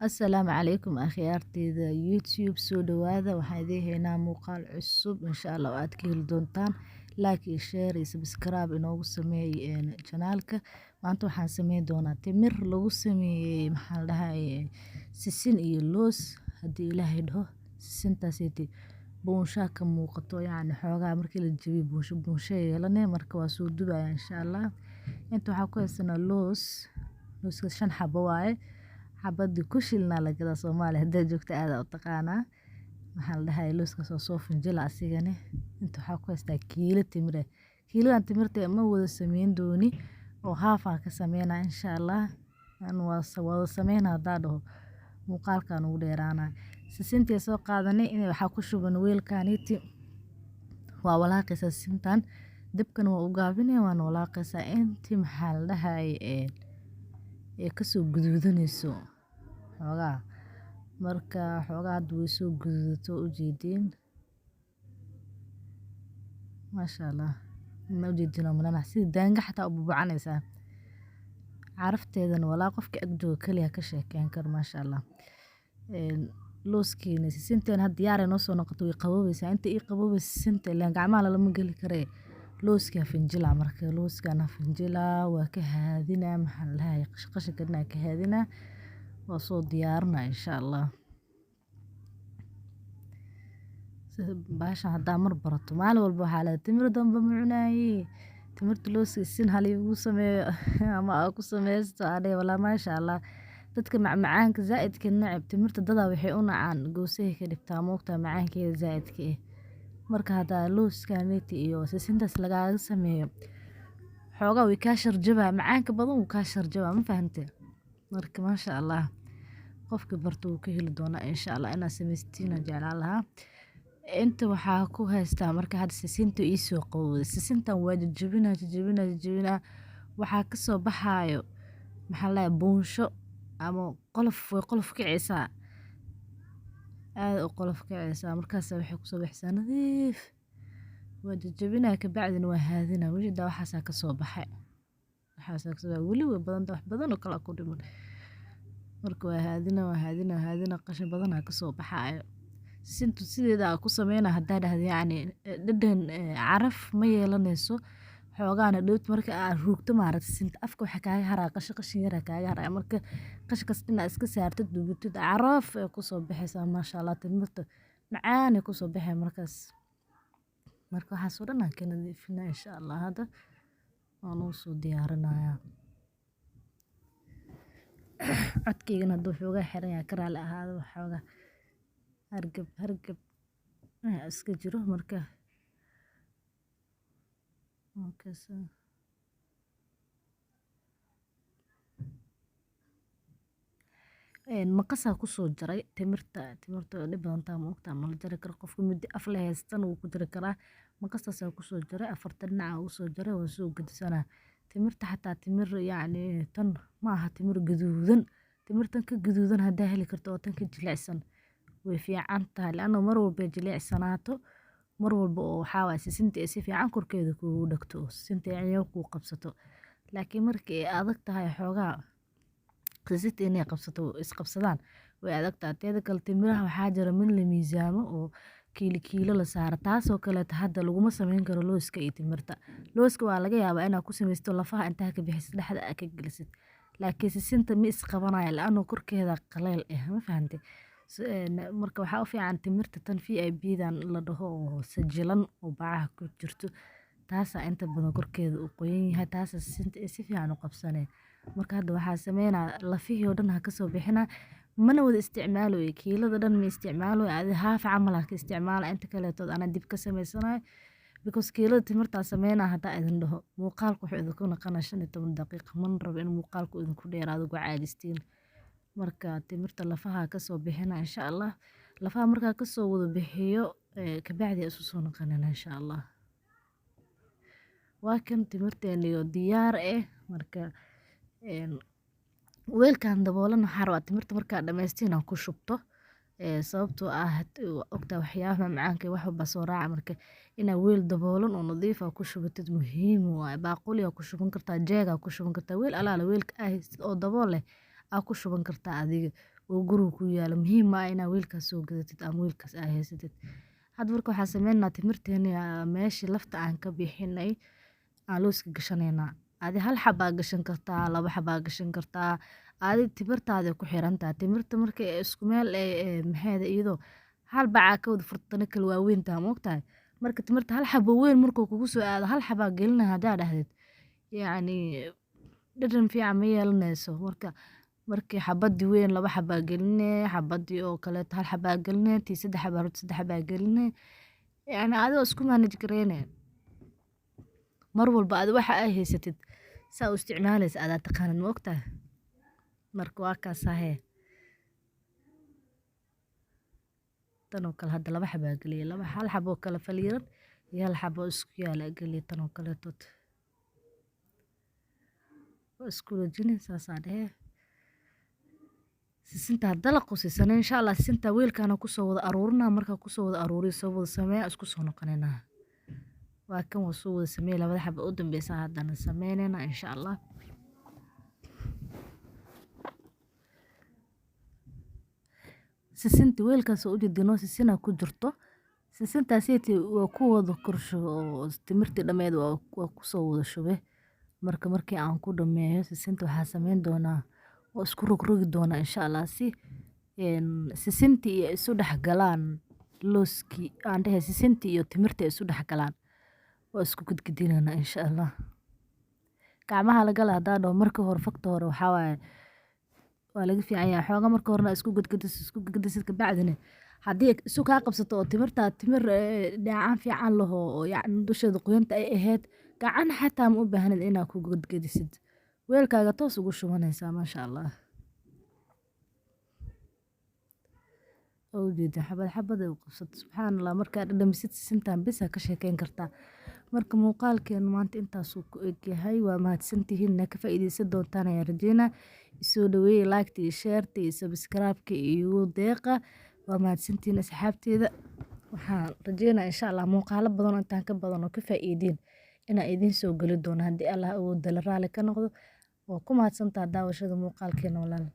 Assalaamu calaykum akhyaarteyda YouTube soo dhawaada waxaan idiin haynaa muuqaal cusub insha Allah oo aad ka heli doontaan like iyo share iyo subscribe inoogu sameey channelka maanta waxaan sameyn doonaa timir lagu sameeyay maxaa la dhahay sisin iyo loos hadii Ilaahay dhaho sisintaasiti buunsha ka muuqato yacni xoogaa markii la jabiyo buunsha yeelanay marka waa soo dubaya insha Allah inta waxaa ku haysanaa looska 5 xabo waaye xabadii ku shilna la gada Soomaaliya hadda joogta aad u taqaanaa maxaa la dhahay looska soo finjila asigane inta waxaa ku haystaa kiilo timir kiiladan timirta ma wada sameyn dooni oo half aan ka sameynaa insha Allah aan wada sameynaa daadho muuqaalkan ugu dheeraana sisintii soo qaadanay in waxa ku shuban weelkaaniti waa walaaqaysa sisintan dabkan waa u gaabinay waan walaaqaysa intii maxaa la dhahay ka soo guduudanayso xoogaa marka xoogaa aad way soo guduudato u jeedin maasha Allah ma ujeedina malana si daanga xataa u buucanaysa carafteedan walaa qofka ag jooga kaliya ka sheekeyn kar maasha Allah looskiina sisinteen had diyaar inoo soo noqoto way qabowaysaa inta ii qabowaysa sisinta ilaa gacmaha lama gali karee looska finjila marka looskana finjila waa ka haadina maxaa la dhahay qashqashkana ka haadina waa soo diyaarna insha Allah baasha hadda mar barato maalin walba waxa la timir damba mucunaayi timirta looska sin hali ugu sameeyo ama ku sameysto adee wala maasha Allah dadka macmacaanka zaaidka nacab timirta dada waxay u nacaan goosay ka dhigtaa moogta macaankeeda zaaidka marka hada looskaaniti iyo sisintaas laga sameeyo xoogaa way ka sharjaba macaanka badan uu ka sharjaba ma fahantay marka maasha Allah qofka barto uu ka heli doona insha Allah ina sameystina jeclaan lahaa inta waxaa ku haystaa marka had sisinta ii soo qowday sisintan waa jajabina waxaa ka soo baxaayo maxaa la buunsho ama qolof kiciisa aad u qolof kiciisa markaas waxay ku soo baxsaa nadiif waa jajabina ka bacdina waa haadina wajida waxaas ka soo baxay wali way badan wax badan oo kala ku dhiman marka waa haadina qashin badan ka soo baxaayo sisintu sideeda ku sameeyna hadda dhahdo yacni dhadhan caraf ma yeelanayso xoogaana dhowt marka aad ruugto maaragtay sisinta afka waxa kaaga haraa qashin yar kaaga haraa marka qashkas ina iska saartid dubtid caraf ay ku soo baxaysaa maasha Allah timirta macaan ay ku soo baxay markaas marka waxa soo dhan ka nadiifina insha Allah hada waan u soo diyaarinayaa codkeygana haduu xoogaa xiran yahay karaali ahaado xoogaa hargab iska jiro marka maqasa ku soo jaray timirta dhib badan taa moogta ma la jari karo qofka mid af la haystan uu ku jari karaa maqasaas ku soo jaray afarta dhinac uu soo jaray waa soo gudisana timirta xataa timir yacni tan ma aha timir gaduudan timirtan ka gaduudan hadaa heli karto oo tan ka jilicsan way fiican tahay laana mar walba jilicsanaato mar walba oo waxa waa sisinta si fiican korkeeda kugu dhagto sisinta ay ku qabsato laakiin markii ay adag tahay xoogaa sisinta inay qabsato qabsadaan way adag tahay teeda kale timiraha waxa jira mid la miisaamo oo kiilo la saaro taasoo kale hadda laguma sameyn karo looska iyo timirta looska waa laga yaabaa inaad ku sameysto lafaha inta ka bixisid dhexda ka galisid laakiin sisinta ma isqabanayo laana korkeeda qaleel ma fahantay marka waxa u fiican timirta tan VIP-dan la dhaho oo sajilan oo bacaha ku jirto taas inta badan korkeeda uu qoyan yahay taas sisinta si fiican u qabsanay marka hadda waxa sameynaa lafihii oo dhan ka soo bixina mana wada isticmaalo kiilada dhan ma isticmaalo aad haaf camal ka isticmaala inta kale tood ana dib ka sameysanaay because kiilada timirta sameynaa hadda idin dhaho muuqaalku wuxuu idinku noqonaa 15 daqiiqo man rabo in muuqaalku idinku dheeraado ugu caadistiin marka timirta lafaha ka soo bixina insha Allah lafaha marka ka soo wada bixiyo ka bacdi isu soo noqonana insha Allah waa kan timirteena iyo diyaar marka weelkan daboolan waxa rabaa timirta marka dhameystiin aan ku shubto sababtoo ah ogta waxyaabaha macaanka wax walba soo raaca marka ina weel daboolan oo nadiif ah ku shubatid muhiim waa baaquli ku shuban kartaa jeega ku shuban kartaa weel alaala weelka ah oo dabool leh aa ku shuban kartaa adiga oo guriga ku yaala. Muhiim ma aha inaa weelkaas soo gadatid ama weelkaas aa haysatid. Hadda marka waxaan sameynaynaa timirteena meeshii lafta aan ka bixinay aan looska gashanaynaa. Adi hal xabaa gashan kartaa, 2 xabaa gashan kartaa. Adi timirtaada ku xirantahay. Timirta markay isku meel maxayda iyadoo hal bacaa ka wada furtana kala waaweyn tahay moogtahay. Marka timirta hal xabo weyn markuu kugu soo aado hal xabaa gelina hadaa dhahdid. Yacni dhadhan fiican ma yeelanayso. Markii xabadii weyn 2 xabaa gelinee, xabadii oo kale hal xabaa gelinee, tii 3 xabaa 3 xabaa gelinee. Yacni adoo isku manage gareynee. Mar walba adi waxa ay haysatid saa u isticmaalaysa adaa taqaanin moogtahay. Marka waa kaas ahee. Tan oo kale hadda 2 xabaa geliye. Hal xabo kale faliiran iyo hal xabo isku yaala geliye tan oo kale tot. Isku rajini saasaa dhehe. Sisinta hadda la qusisan insha Allah sisinta weelkaana ku soo wada aruurina markaa ku soo wada aruuri soo wada sameeya isku soo noqonaynaa. Waa kan waa soo wada sameey 2 xabo u dambeysa haddana sameynayna insha Allah. Sisinta weelkaas oo u jeedino sisina ku jirto. Sisintaas waa ku wada korsho oo timirtii dhameed waa ku soo wada shubay. Markii aan ku dhameeyo sisinta waxaa sameyn doonaa oo isku rogrogi doona insha Allah si sisintii iyo isu dhaxgalaan looski aan dhahay sisintii iyo timirta isu dhaxgalaan oo isku gudgudinayna insha Allah. Gacmaha laga laadaado markii hore fakta hore waxaa waaye waa laga fiican yahay xooga markii horena isku gudgudisid ka bacdina haddii isu kaa qabsato oo timirta timir dhacaan fiican laho oo yacni dusheeda qoyanta ay ahayd gacan xataa ma u baahnid inaad ku gudgudisid. Weelkaaga toos ugu shubanaysaa maasha Allah. Oo jeedin xabad u qabsato subxaanallah markaa dhadhamisid sisintaan bisa ka sheekeyn kartaa. Marka muuqaalkeenu maanta intaas uu ku eg yahay waa mahadsantihiin ka faa'iideysan doontaan ayaan rajeynaa. Isoo dhaweeyay like iyo share iyo subscribe iyo deeqa waa mahadsantihiin asxaabteeda. Waxaan rajeynaa insha Allah muuqaalo badan intaan ka badan oo ka faa'iideen inaan idin soo gali doono haddii Allah uu dal raali ka noqdo. Waa ku mahadsantahay daawashada muuqaalkeena walaal.